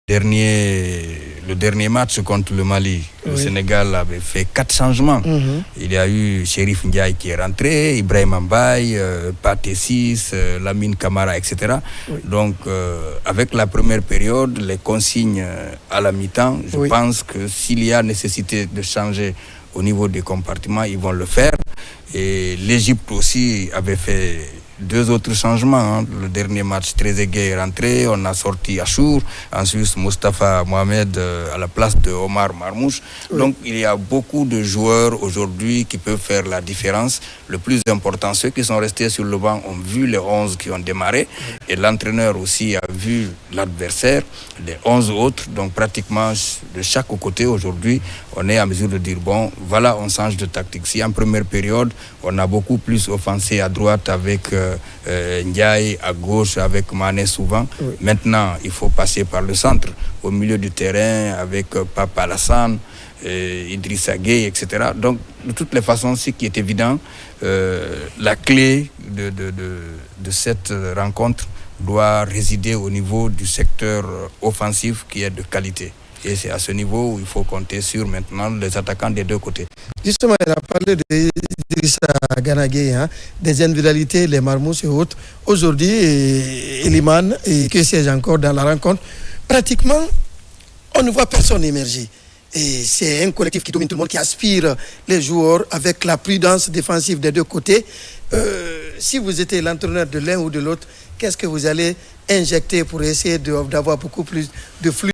Le dernier match contre le Mali, le Sénégal avait fait 4 changements. Il y a eu Chérif Ndiaye qui est rentré, Ibrahim Mbaye, Pathé Ciss, Lamine Camara, etc. Donc, avec la première période, les consignes à la mi-temps, je pense que s'il y a nécessité de changer au niveau des compartiments, ils vont le faire. Et l'Égypte aussi avait fait 2 autres changements. Le dernier match, Trezeguet est rentré, on a sorti Achour, ensuite Moustapha Mohamed à la place de Omar Marmouche. Donc il y a beaucoup de joueurs aujourd'hui qui peuvent faire la différence. Le plus important, ceux qui sont restés sur le banc ont vu les 11 qui ont démarré et l'entraîneur aussi a vu l'adversaire, les 11 autres. Donc pratiquement de chaque côté aujourd'hui, on est à mesure de dire bon, voilà, on change de tactique. Si en première période, on a beaucoup plus offensé à droite avec Ndiaye, à gauche avec Mané souvent. Maintenant, il faut passer par le centre, au milieu du terrain avec Papa Alassane, Idrissa Gueye, etc. Donc, de toutes les façons, ce qui est évident, la clé de cette rencontre doit résider au niveau du secteur offensif qui est de qualité. Et c'est à ce niveau où il faut compter sur maintenant les attaquants des 2 côtés. Justement, il a parlé d'Idrissa Gana Gueye, des individualités, les Marmouches et autres. Aujourd'hui, Elimane, et que sais-je encore dans la rencontre, pratiquement, on ne voit personne émerger. Et c'est un collectif qui domine tout le monde, qui aspire les joueurs avec la prudence défensive des 2 côtés. Si vous étiez l'entraîneur de l'un ou de l'autre, qu'est-ce que vous allez injecter pour essayer d'avoir beaucoup plus de flux